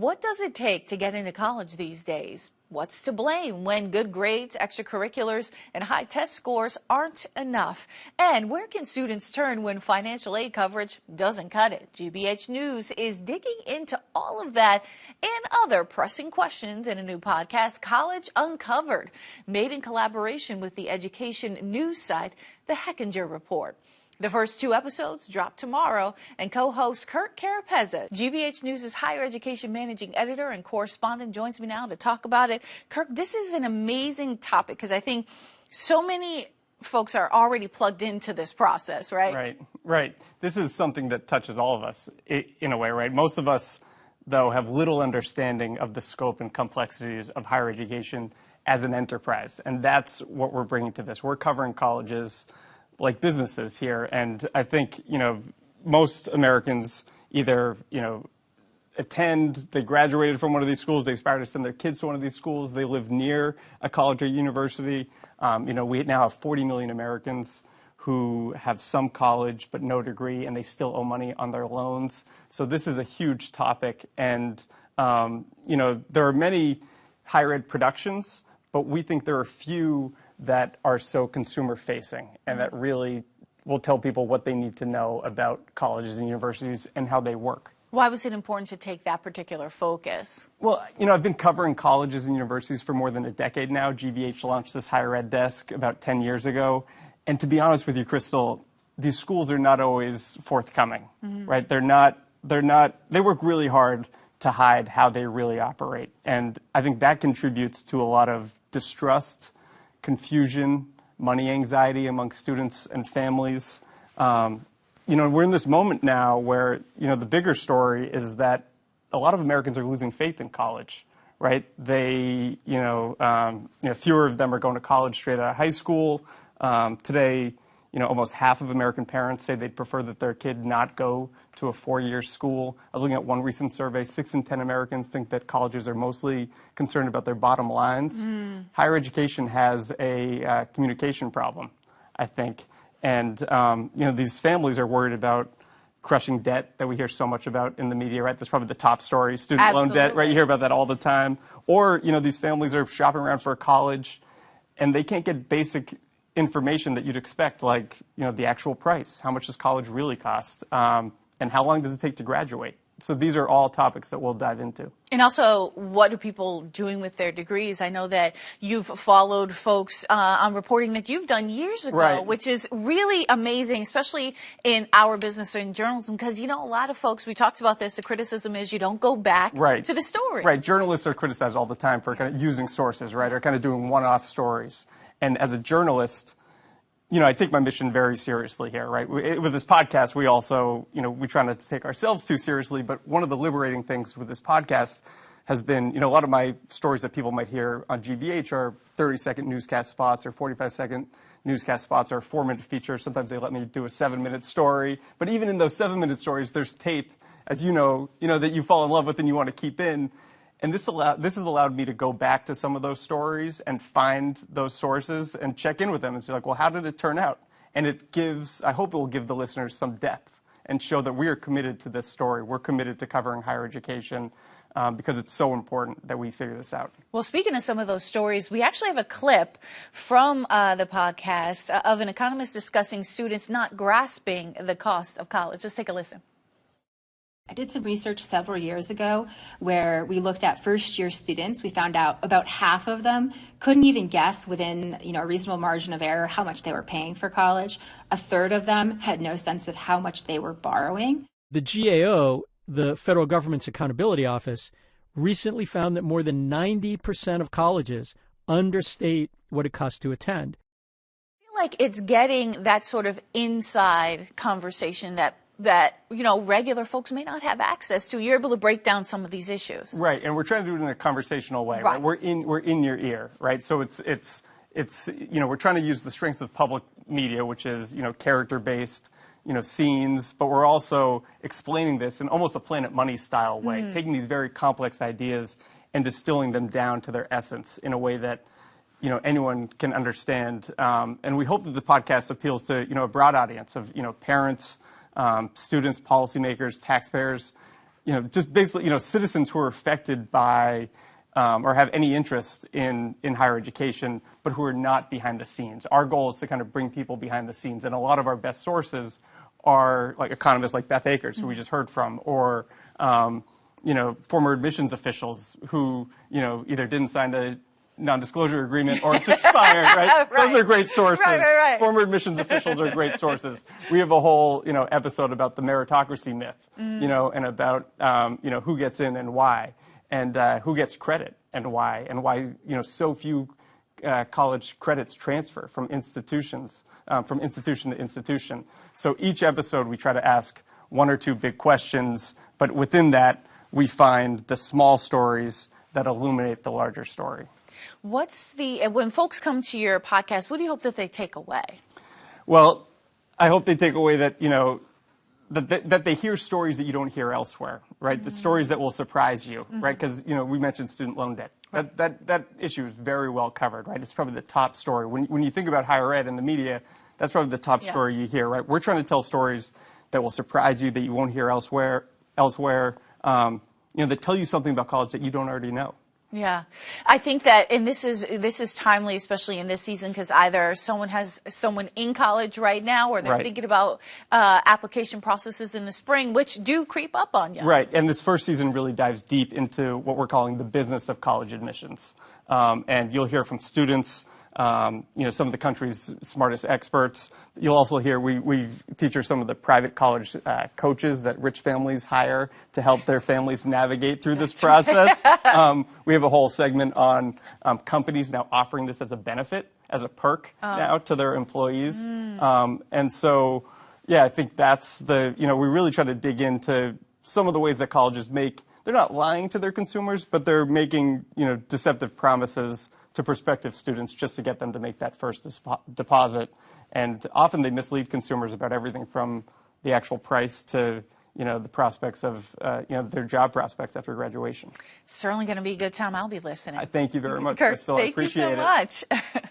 what does it take to get into college these days? What's to blame when good grades, extracurriculars, and high test scores aren't enough? And where can students turn when financial aid coverage doesn't cut it? GBH News is digging into all of that and other pressing questions in a new podcast, College Uncovered, made in collaboration with the education news site, the Hechinger Report. The first 2 episodes drop tomorrow, and co-host Kirk Carapezza, GBH News' higher education managing editor and correspondent, joins me now to talk about it. Kirk, this is an amazing topic because I think so many folks are already plugged into this process, right? Right. This is something that touches all of us in a way, right? Most of us, though, have little understanding of the scope and complexities of higher education as an enterprise, and that's what we're bringing to this. We're covering colleges like businesses here. And I think, most Americans either, attend, they graduated from one of these schools, they aspire to send their kids to one of these schools, they live near a college or university. We now have 40 million Americans who have some college but no degree, and they still owe money on their loans. So this is a huge topic. And, there are many higher ed productions, but we think there are few that are so consumer-facing and that really will tell people what they need to know about colleges and universities and how they work. Why was it important to take that particular focus? Well, I've been covering colleges and universities for more than a decade now. GBH launched this higher ed desk about 10 years ago. And to be honest with you, Crystal, these schools are not always forthcoming, right? They work really hard to hide how they really operate. And I think that contributes to a lot of distrust, confusion, money anxiety among students and families. We're in this moment now where, the bigger story is that a lot of Americans are losing faith in college, right? They, fewer of them are going to college straight out of high school. Today, almost half of American parents say they'd prefer that their kid not go to a 4-year school. I was looking at one recent survey, 6 in 10 Americans think that colleges are mostly concerned about their bottom lines. Higher education has a communication problem, I think. And, these families are worried about crushing debt that we hear so much about in the media, right? That's probably the top story, student loan debt, right? You hear about that all the time. Or, these families are shopping around for a college and they can't get basic information that you'd expect, like, the actual price. How much does college really cost? And how long does it take to graduate? So these are all topics that we'll dive into. And also, what are people doing with their degrees? I know that you've followed folks on reporting that you've done years ago, right, which is really amazing, especially in our business and journalism, because, a lot of folks, we talked about this, the criticism is you don't go back to the story. Right. Journalists are criticized all the time for kind of using sources, right, or kind of doing one-off stories. And as a journalist, I take my mission very seriously here, right? With this podcast, we also, we try not to take ourselves too seriously, but one of the liberating things with this podcast has been, a lot of my stories that people might hear on GBH are 30-second newscast spots or 45-second newscast spots or 4-minute features. Sometimes they let me do a 7-minute story. But even in those 7-minute stories, there's tape, as that you fall in love with and you want to keep in. And this has allowed me to go back to some of those stories and find those sources and check in with them and say, like, well, how did it turn out? And I hope it will give the listeners some depth and show that we are committed to this story. We're committed to covering higher education because it's so important that we figure this out. Well, speaking of some of those stories, we actually have a clip from the podcast of an economist discussing students not grasping the cost of college. Let's take a listen. I did some research several years ago where we looked at first-year students. We found out about half of them couldn't even guess within a reasonable margin of error how much they were paying for college. A third of them had no sense of how much they were borrowing. The GAO, the federal government's accountability office, recently found that more than 90% of colleges understate what it costs to attend. I feel like it's getting that sort of inside conversation that regular folks may not have access to. You're able to break down some of these issues. Right, and we're trying to do it in a conversational way. Right? We're in your ear, right? So it's we're trying to use the strengths of public media, which is character-based, scenes, but we're also explaining this in almost a Planet Money style way, taking these very complex ideas and distilling them down to their essence in a way that anyone can understand. And we hope that the podcast appeals to a broad audience of parents, students, policymakers, taxpayers, just basically, citizens who are affected by or have any interest in higher education, but who are not behind the scenes. Our goal is to kind of bring people behind the scenes, and a lot of our best sources are like economists like Beth Akers, who we just heard from, or former admissions officials who either didn't sign a non-disclosure agreement or it's expired, right? Right. Those are great sources. Right. Former admissions officials are great sources. We have a whole, episode about the meritocracy myth, and about, who gets in and why, and who gets credit and why, so few college credits transfer from institution to institution. So each episode we try to ask one or two big questions, but within that we find the small stories that illuminate the larger story. When folks come to your podcast, what do you hope that they take away? Well, I hope they take away that, that they hear stories that you don't hear elsewhere, right? The stories that will surprise you, right? Because, we mentioned student loan debt. Right. That issue is very well covered, right? It's probably the top story. When you think about higher ed in the media, that's probably the top story you hear, right? We're trying to tell stories that will surprise you, that you won't hear elsewhere, that tell you something about college that you don't already know. Yeah, I think that, and this is timely, especially in this season, because either someone has someone in college right now, or they're thinking about application processes in the spring, which do creep up on you. Right, and this first season really dives deep into what we're calling the business of college admissions, and you'll hear from students. Some of the country's smartest experts. You'll also hear we feature some of the private college coaches that rich families hire to help their families navigate through this process. We have a whole segment on companies now offering this as a benefit, as a perk now to their employees. And so, I think that's we really try to dig into some of the ways that colleges they're not lying to their consumers, but they're making, deceptive promises to prospective students just to get them to make that first deposit. And often they mislead consumers about everything from the actual price to, the prospects of, their job prospects after graduation. Certainly going to be a good time. I'll be listening. Thank you very much, Kirk, Crystal. I appreciate it. Thank you so much.